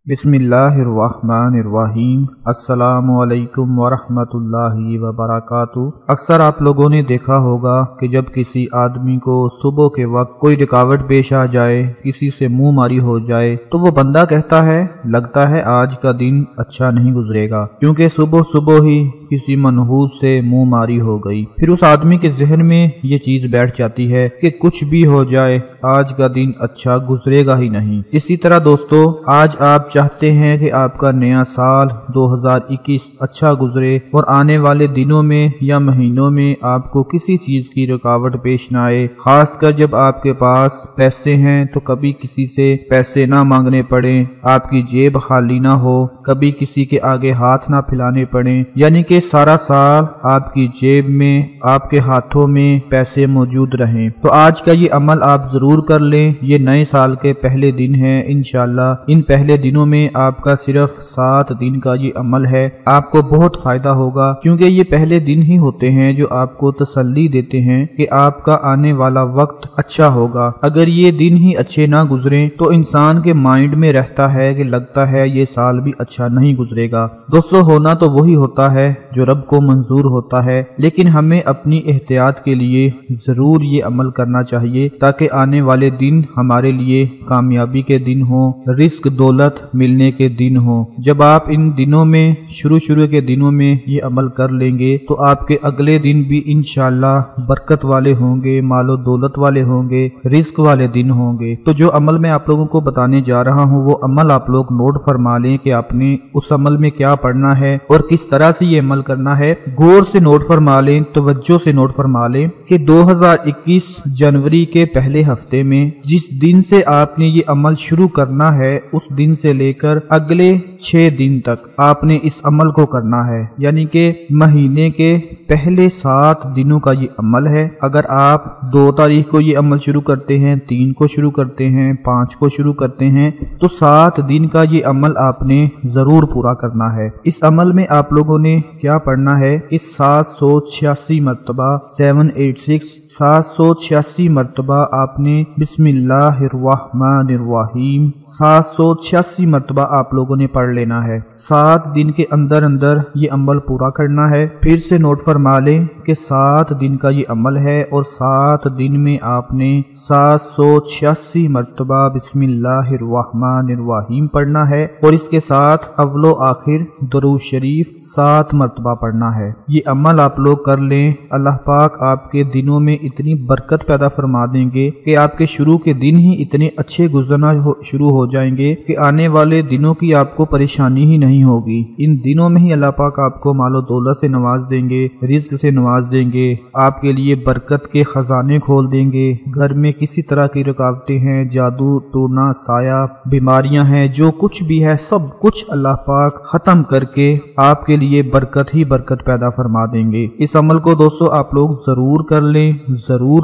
बिस्मिल्लाहिर्रहमानिर्रहीम। अस्सलामु अलैकुम वरहमतुल्लाहि वबरकातुहू। अक्सर आप लोगों ने देखा होगा कि जब किसी आदमी को सुबह के वक्त कोई रुकावट पेश आ जाए, किसी से मुंह मारी हो जाए, तो वो बंदा कहता है लगता है आज का दिन अच्छा नहीं गुजरेगा, क्योंकि सुबह सुबह ही किसी मनहूस से मुंह मारी हो गई। फिर उस आदमी के जहन में ये चीज बैठ जाती है कि कुछ भी हो जाए आज का दिन अच्छा गुजरेगा ही नहीं। इसी तरह दोस्तों, आज आप चाहते हैं कि आपका नया साल 2021 अच्छा गुजरे और आने वाले दिनों में या महीनों में आपको किसी चीज की रुकावट पेश न आए। खासकर जब आपके पास पैसे हैं तो कभी किसी से पैसे ना मांगने पड़े, आपकी जेब खाली ना हो, कभी किसी के आगे हाथ ना फैलाने पड़े, यानी कि सारा साल आपकी जेब में, आपके हाथों में पैसे मौजूद रहें। तो आज का ये अमल आप जरूर कर लें। ये नए साल के पहले दिन है। इंशाल्लाह इन पहले दिनों में आपका सिर्फ 7 दिन का ये अमल है। आपको बहुत फायदा होगा, क्योंकि ये पहले दिन ही होते हैं जो आपको तसल्ली देते हैं कि आपका आने वाला वक्त अच्छा होगा। अगर ये दिन ही अच्छे ना गुजरे तो इंसान के माइंड में रहता है कि लगता है ये साल भी अच्छा नहीं गुजरेगा। दोस्तों, होना तो वही होता है जो रब को मंजूर होता है, लेकिन हमें अपनी एहतियात के लिए जरूर ये अमल करना चाहिए ताकि आने वाले दिन हमारे लिए कामयाबी के दिन हो, रिस्क दौलत मिलने के दिन हो। जब आप इन दिनों में शुरू के दिनों में ये अमल कर लेंगे तो आपके अगले दिन भी इंशाल्लाह बरकत वाले होंगे, मालो दौलत वाले होंगे, रिस्क वाले दिन होंगे। तो जो अमल मैं आप लोगों को बताने जा रहा हूँ वो अमल आप लोग नोट फरमा लें कि आपने उस अमल में क्या पढ़ना है और किस तरह से ये अमल करना है। गौर से नोट फरमा लें, तवज्जो से नोट फरमा लें कि 2021 जनवरी के पहले हफ्ते में जिस दिन से आपने ये अमल शुरू करना है उस दिन से लेकर अगले 6 दिन तक आपने इस अमल को करना है, यानी कि महीने के पहले 7 दिनों का ये अमल है। अगर आप 2 तारीख को ये अमल शुरू करते हैं, 3 को शुरू करते हैं, 5 को शुरू करते हैं, तो 7 दिन का ये अमल आपने जरूर पूरा करना है। इस अमल में आप लोगों ने क्या पढ़ना है कि 786 मरतबा 786 मरतबा आपने बिस्मिल्लाहिर्रहमानिर्रहीम 786 मरतबा आप लोगों ने पढ़ लेना है। 7 दिन के अंदर अंदर ये अमल पूरा करना है। फिर से नोट फरमा लें कि 7 दिन का ये अमल है और 7 दिन में आपने 786 मरतबा बिस्मिल्लाहिर्रहमानिर्रहीम पढ़ना है और इसके साथ अव्वलो आखिर दरूद शरीफ 7 मरतबा पढ़ना है। ये अमल आप लोग कर लें, अल्लाह पाक आपके दिनों में इतनी बरकत पैदा फरमा देंगे कि आपके शुरू के दिन ही इतने अच्छे गुजरना शुरू हो जाएंगे कि आने वाले दिनों की आपको परेशानी ही नहीं होगी। इन दिनों में ही अल्लाह पाक आपको मालो दौलत से नवाज देंगे, रिज्क से नवाज देंगे, आपके लिए बरकत के खजाने खोल देंगे। घर में किसी तरह की रुकावटें हैं, जादू टोना साया बीमारियां हैं, जो कुछ भी है सब कुछ अल्लाह पाक खत्म करके आपके लिए बरकत ही बरकत पैदा फरमा देंगे। इस अमल को दोस्तों आप लोग जरूर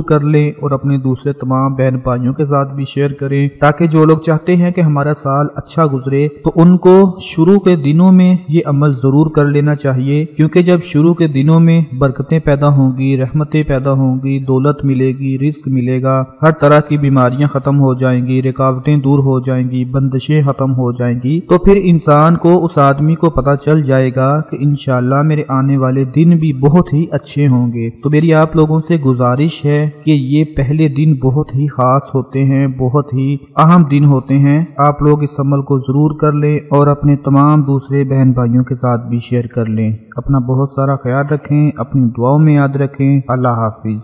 कर लें और अपने दूसरे तमाम बहन भाइयों के साथ भी शेयर करें, ताकि जो लोग चाहते हैं कि हमारा साल अच्छा गुजरे तो उनको शुरू के दिनों में ये अमल जरूर कर लेना चाहिए। क्योंकि जब शुरू के दिनों में बरकतें पैदा होंगी, रहमतें पैदा होंगी, दौलत मिलेगी, रिस्क मिलेगा, हर तरह की बीमारियां खत्म हो जाएंगी, रुकावटें दूर हो जाएंगी, बंदिशें खत्म हो जाएंगी, तो फिर इंसान को, उस आदमी को पता चल जाएगा कि इंशाल्लाह मेरे आने वाले दिन भी बहुत ही अच्छे होंगे। तो मेरी आप लोगों से गुजारिश है कि ये पहले दिन बहुत ही खास होते हैं, बहुत ही अहम दिन होते हैं। आप लोग इस अमल को जरूर कर लें और अपने तमाम दूसरे बहन भाइयों के साथ भी शेयर कर लें। अपना बहुत सारा ख्याल रखें, अपनी दुआओं में याद रखें। अल्लाह हाफिज।